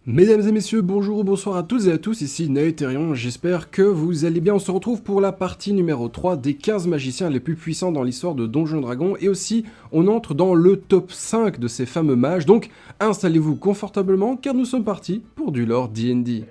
Mesdames et messieurs, bonjour ou bonsoir à toutes et à tous, ici Naetherion, j'espère que vous allez bien. On se retrouve pour la partie numéro 3 des 15 magiciens les plus puissants dans l'histoire de Donjons & Dragons, et aussi on entre dans le top 5 de ces fameux mages, donc installez-vous confortablement car nous sommes partis pour du lore D&D.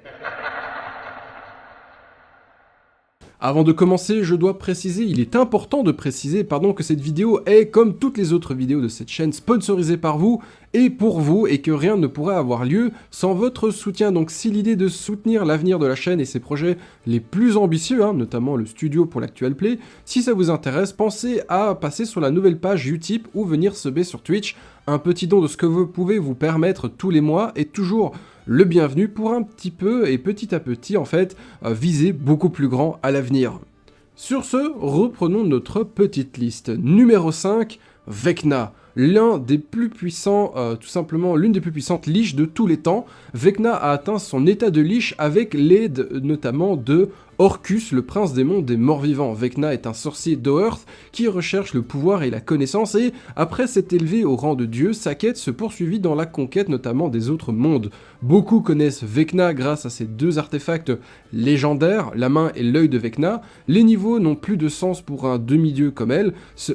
Avant de commencer, je dois préciser, il est important de préciser, que cette vidéo est, comme toutes les autres vidéos de cette chaîne, sponsorisée par vous et pour vous, et que rien ne pourrait avoir lieu sans votre soutien. Donc si l'idée de soutenir l'avenir de la chaîne et ses projets les plus ambitieux, notamment le studio pour l'actuel play, si ça vous intéresse, pensez à passer sur la nouvelle page Utip ou venir subber sur Twitch. Un petit don de ce que vous pouvez vous permettre tous les mois est toujours le bienvenu pour un petit peu et petit à petit viser beaucoup plus grand à l'avenir. Sur ce, reprenons notre petite liste. Numéro 5, Vecna. L'un des plus puissants, tout simplement l'une des plus puissantes liches de tous les temps. Vecna a atteint son état de liche avec l'aide notamment de Orcus, le prince démon des morts-vivants. Vecna est un sorcier d'Oearth qui recherche le pouvoir et la connaissance, et après s'être élevé au rang de dieu, sa quête se poursuivit dans la conquête notamment des autres mondes. Beaucoup connaissent Vecna grâce à ses deux artefacts légendaires, la main et l'œil de Vecna. Les niveaux n'ont plus de sens pour un demi-dieu comme elle,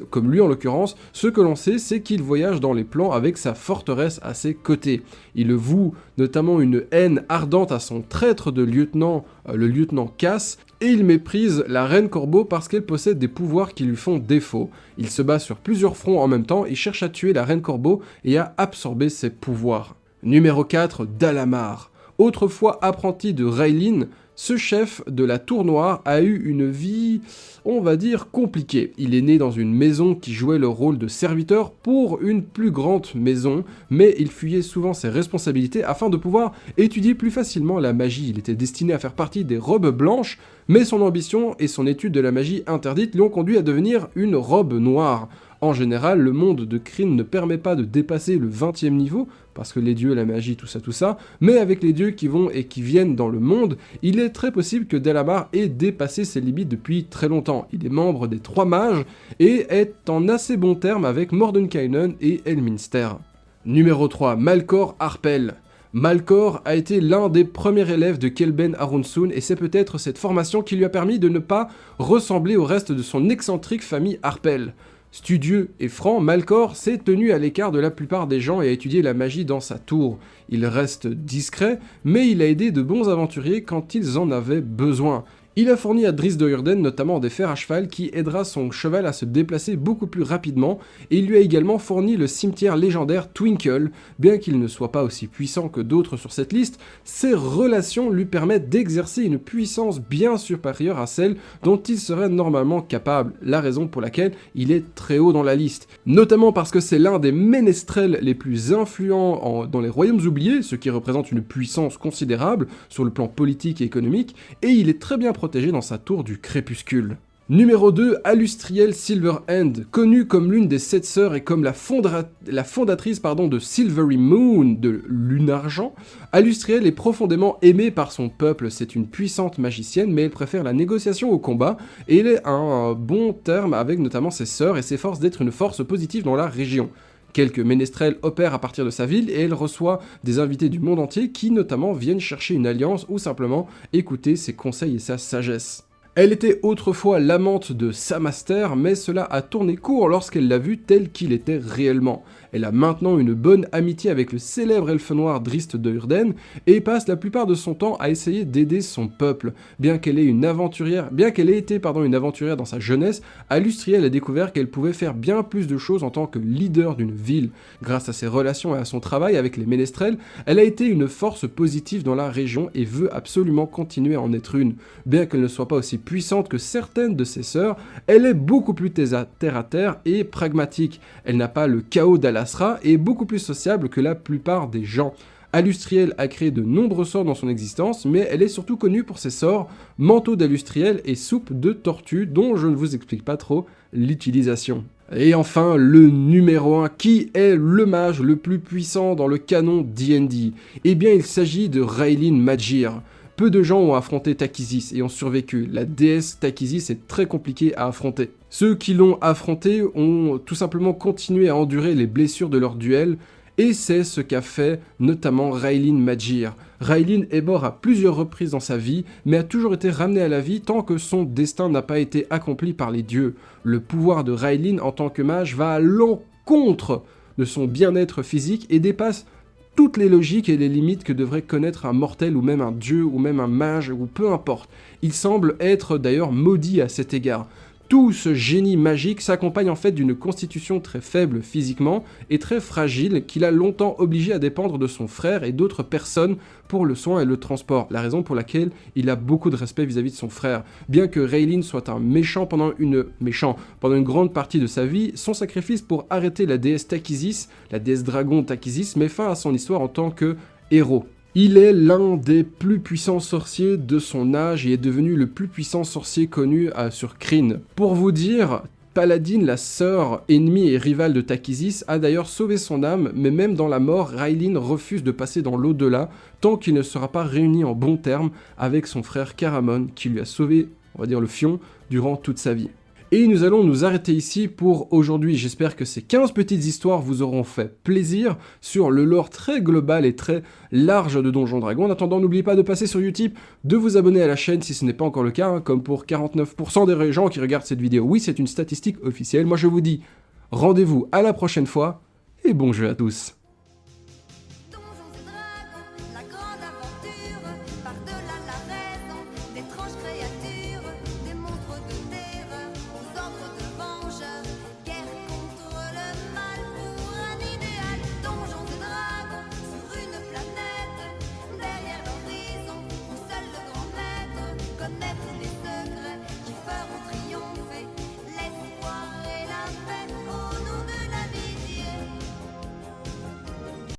comme lui en l'occurrence. Ce que l'on sait, c'est qu'il voyage dans les plans avec sa forteresse à ses côtés. Il voue notamment une haine ardente à son traître de lieutenant, le lieutenant Cass, et il méprise la reine Corbeau parce qu'elle possède des pouvoirs qui lui font défaut. Il se bat sur plusieurs fronts en même temps et cherche à tuer la reine Corbeau et à absorber ses pouvoirs. Numéro 4, Dalamar. Autrefois apprenti de Raylin, ce chef de la Tour Noire a eu une vie, on va dire, compliquée. Il est né dans une maison qui jouait le rôle de serviteur pour une plus grande maison, mais il fuyait souvent ses responsabilités afin de pouvoir étudier plus facilement la magie. Il était destiné à faire partie des robes blanches, mais son ambition et son étude de la magie interdite l'ont conduit à devenir une robe noire. En général, le monde de Krynn ne permet pas de dépasser le 20e niveau, parce que les dieux, la magie, tout ça, mais avec les dieux qui vont et qui viennent dans le monde, il est très possible que Dalamar ait dépassé ses limites depuis très longtemps. Il est membre des 3 mages et est en assez bon terme avec Mordenkainen et Elminster. Numéro 3, Malkor Harpel. Malkor a été l'un des premiers élèves de Kelben Arunsun, et c'est peut-être cette formation qui lui a permis de ne pas ressembler au reste de son excentrique famille Harpel. Studieux et franc, Malkor s'est tenu à l'écart de la plupart des gens et a étudié la magie dans sa tour. Il reste discret, mais il a aidé de bons aventuriers quand ils en avaient besoin. Il a fourni à Drizzt Do'Urden notamment des fers à cheval qui aidera son cheval à se déplacer beaucoup plus rapidement, et il lui a également fourni le cimetière légendaire Twinkle. Bien qu'il ne soit pas aussi puissant que d'autres sur cette liste, ses relations lui permettent d'exercer une puissance bien supérieure à celle dont il serait normalement capable, la raison pour laquelle il est très haut dans la liste. Notamment parce que c'est l'un des ménestrels les plus influents dans les royaumes oubliés, ce qui représente une puissance considérable sur le plan politique et économique, et il est très bien protégé dans sa tour du crépuscule. Numéro 2, Alustriel Silverhand, connue comme l'une des 7 sœurs et comme la fondatrice de Silvery Moon, de Lune Argent. Alustriel est profondément aimée par son peuple. C'est une puissante magicienne, mais elle préfère la négociation au combat, et elle est à un bon terme avec notamment ses sœurs et s'efforce d'être une force positive dans la région. Quelques ménestrels opèrent à partir de sa ville et elle reçoit des invités du monde entier qui notamment viennent chercher une alliance ou simplement écouter ses conseils et sa sagesse. Elle était autrefois l'amante de Samaster, mais cela a tourné court lorsqu'elle l'a vu tel qu'il était réellement. Elle a maintenant une bonne amitié avec le célèbre elfe noir Drizzt Do'Urden et passe la plupart de son temps à essayer d'aider son peuple. Bien qu'elle ait été une aventurière dans sa jeunesse, Alustriel a découvert qu'elle pouvait faire bien plus de choses en tant que leader d'une ville. Grâce à ses relations et à son travail avec les ménestrels, elle a été une force positive dans la région et veut absolument continuer à en être une. Bien qu'elle ne soit pas aussi puissante que certaines de ses sœurs, elle est beaucoup plus terre à terre et pragmatique. Elle n'a pas le chaos d'Alasra et est beaucoup plus sociable que la plupart des gens. Alustriel a créé de nombreux sorts dans son existence, mais elle est surtout connue pour ses sorts manteau d'Alustriel et soupe de tortue, dont je ne vous explique pas trop l'utilisation. Et enfin, le numéro 1, qui est le mage le plus puissant dans le canon D&D? Eh bien, il s'agit de Raylin Magir. Peu de gens ont affronté Takhisis et ont survécu. La déesse Takhisis est très compliquée à affronter. Ceux qui l'ont affrontée ont tout simplement continué à endurer les blessures de leur duel Et c'est ce qu'a fait notamment Raylin Magir. Raylin est mort à plusieurs reprises dans sa vie, mais a toujours été ramené à la vie tant que son destin n'a pas été accompli par les dieux. Le pouvoir de Raylin en tant que mage va à l'encontre de son bien-être physique et dépasse toutes les logiques et les limites que devrait connaître un mortel ou même un dieu ou même un mage ou peu importe. Il semble être d'ailleurs maudit à cet égard. Tout ce génie magique s'accompagne en fait d'une constitution très faible physiquement et très fragile qui l'a longtemps obligé à dépendre de son frère et d'autres personnes pour le soin et le transport, la raison pour laquelle il a beaucoup de respect vis-à-vis de son frère. Bien que Raylin soit un méchant pendant une grande partie de sa vie, son sacrifice pour arrêter la déesse Takhisis, la déesse dragon Takhisis, met fin à son histoire en tant que héros. Il est l'un des plus puissants sorciers de son âge et est devenu le plus puissant sorcier connu sur Krynn. Pour vous dire, Paladine, la sœur ennemie et rivale de Takhisis, a d'ailleurs sauvé son âme, mais même dans la mort, Raylin refuse de passer dans l'au-delà tant qu'il ne sera pas réuni en bons termes avec son frère Caramon, qui lui a sauvé, on va dire, le fion durant toute sa vie. Et nous allons nous arrêter ici pour aujourd'hui. J'espère que ces 15 petites histoires vous auront fait plaisir sur le lore très global et très large de Donjons Dragons. En attendant, n'oubliez pas de passer sur Utip, de vous abonner à la chaîne si ce n'est pas encore le cas, hein, comme pour 49% des gens qui regardent cette vidéo. Oui, c'est une statistique officielle. Moi, je vous dis rendez-vous à la prochaine fois et bon jeu à tous. Par-delà la raison, d'étranges créatures, des monstres de terre.